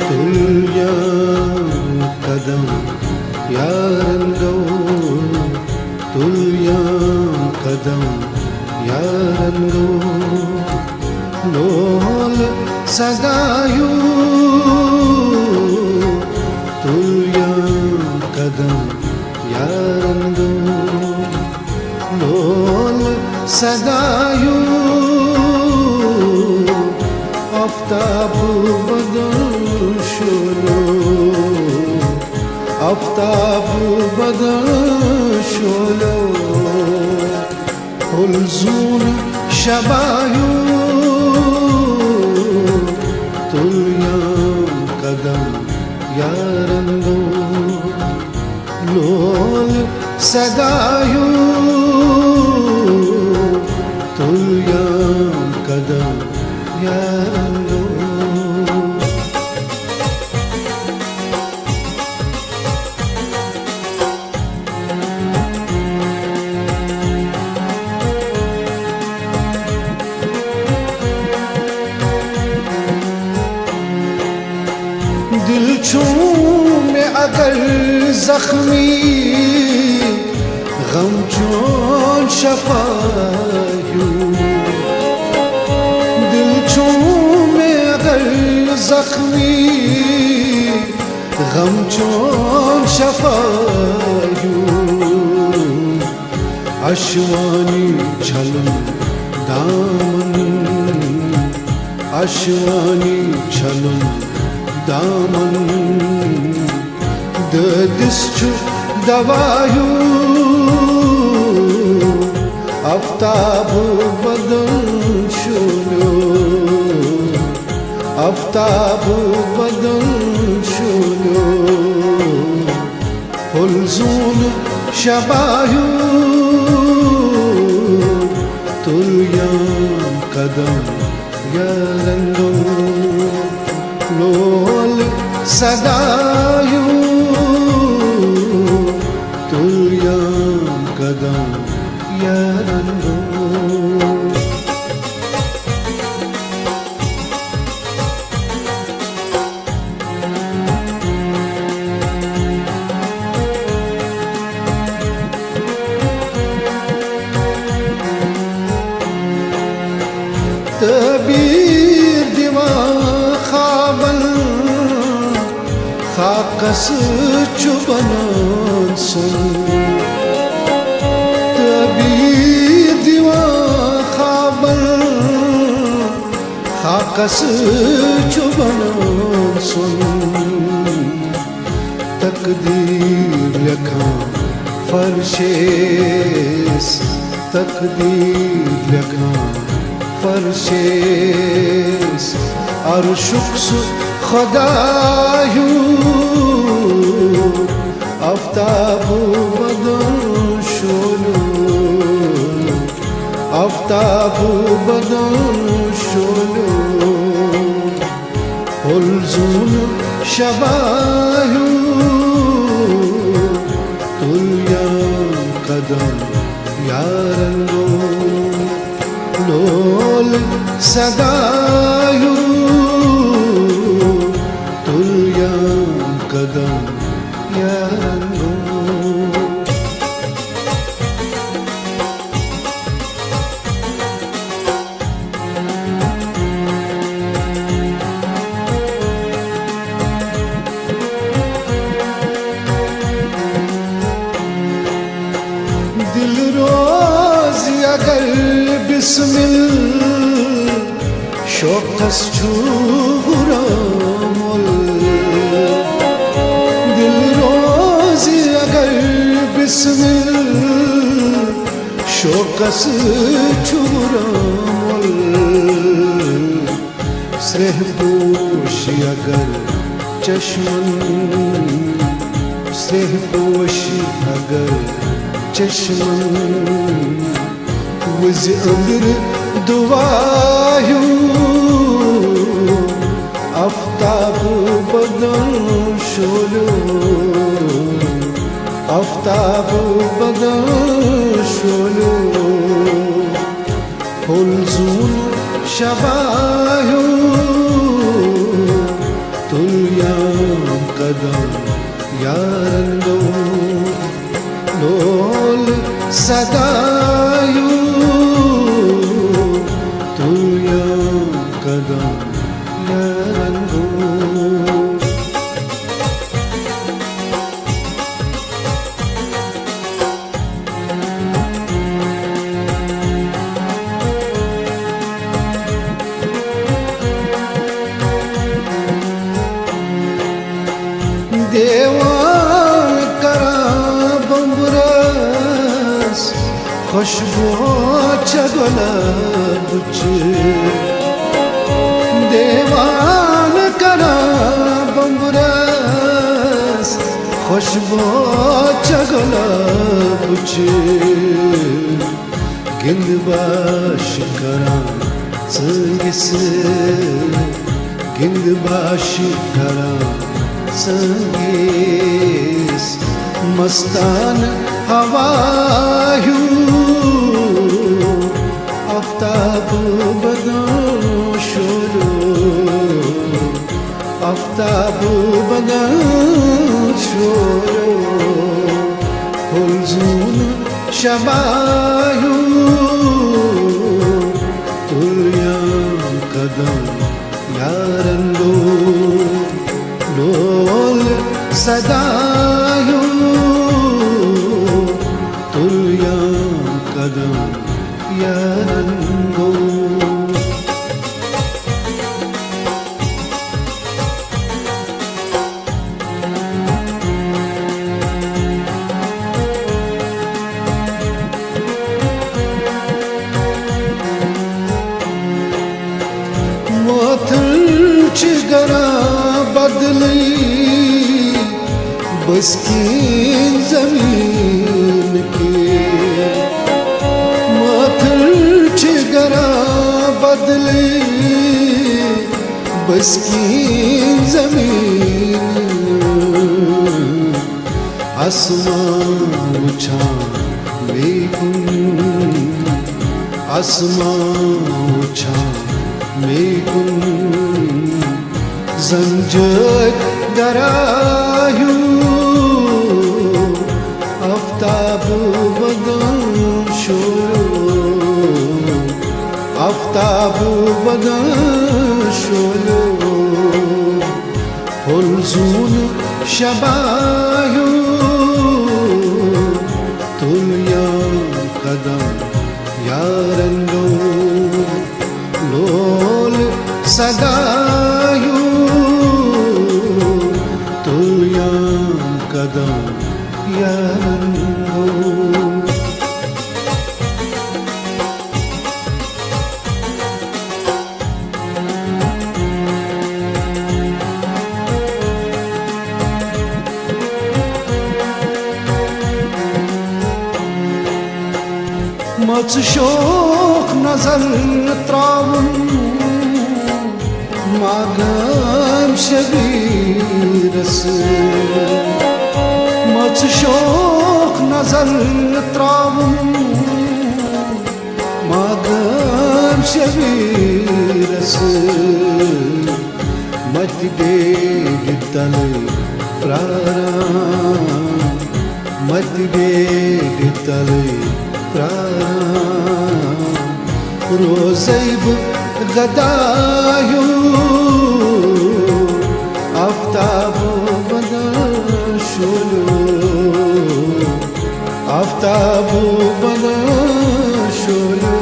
तुल्या कदम यारंगो तुल्या कदम यारंगो लोल सगायू तुल्या कदम यारंगो लोल सगायू आफ्ताब बदन शोलो आफ्ताब बदन शोलो हुलजून शबायू तुल्या कदम यारंगो लोल सगायू तुल्या कदम यारंगो दिल छूमे अगर जख्मी गम चोन शफायू दिल छूमे अगर जख्मी गम चोन शफायू अशवानी छलन दामन अशवानी छलन दामन दर्दिस छु दवायू आफ्ताब बदन शोलो आफ्ताब बदन शोलो हुलजून शबायू तुल्या कदम यारंगो लोल सगायू तुल्या कदम यारंगो तबीर दिवा खाबन खाकस चुबन सुन तबीर दिवा खाबन खाकस चुबन सुन तकदीर लखा फरशेस तकदीर लखा फरशेस अर्शुक्स खुदायू आफ्ताब बदन शोलो आफ्ताब बदन शोलो हुलजून शबायू तुल्या कदम यारंगो लोल सगायू तुल्या कदम यारंगो दिल रोज अगर बिस्मिल शोकस छूरामल दिल रोज अगर बिस्मिल शोकस छूरामल स्रेहपोश अगर चश्मन स्रेहपोश अगर चश्मन वज़ अंदर दुआयू आफ्ताब बदन शोलो आफ्ताब बदन शोलो हुलजून शबायू तुल्या देवान करा बंबरस खुशबू गुलाब देवान करा बंबरस खुशबू गुलाब गिंद बाश करा संगिस गिंद बाश करा संगीस मस्तान हवायू आफ्ताब बदन शोलो आफ्ताब बदन शोलो हुलजून शबायू तुलिया कदम यारंदो लोल सदायू तुलिया कदम यारंदो गरा बदली बस्कीन जमीन के माथर गरा बदली बस्कीन जमीन आसमान उछा मेघुन आसमान उछा मेघुन जंजक दरायू आफ्ताब बदन शोलो आफ्ताब बदन शोलो हुलजून शबायू तुलिया कदम यारंदो लोल सदायू तुलिया कदम यारंदो मच शोक नजर त्रावुन मागम शबीरस मच शोक नजर त्रावुन मागम शबीरस मत बेग तल प्रारा मत बेग तल रोज़ैब गदायू आफ्ताब बदन शोलो आफ्ताब बदन शोलो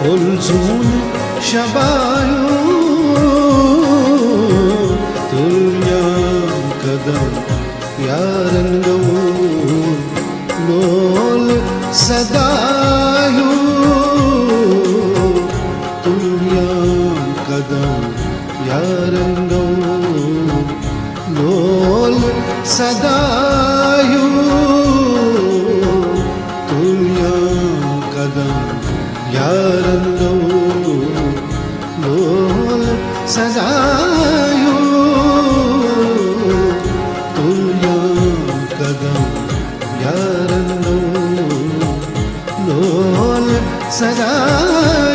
हुलजून शबायू तुलिया कदम यारंदो लोल सदायू तुलिया कदम यारंदो लोल सदायू तुलिया कदम यारंदो लोल सदायू तुलिया कदम यारंदो लोल सदा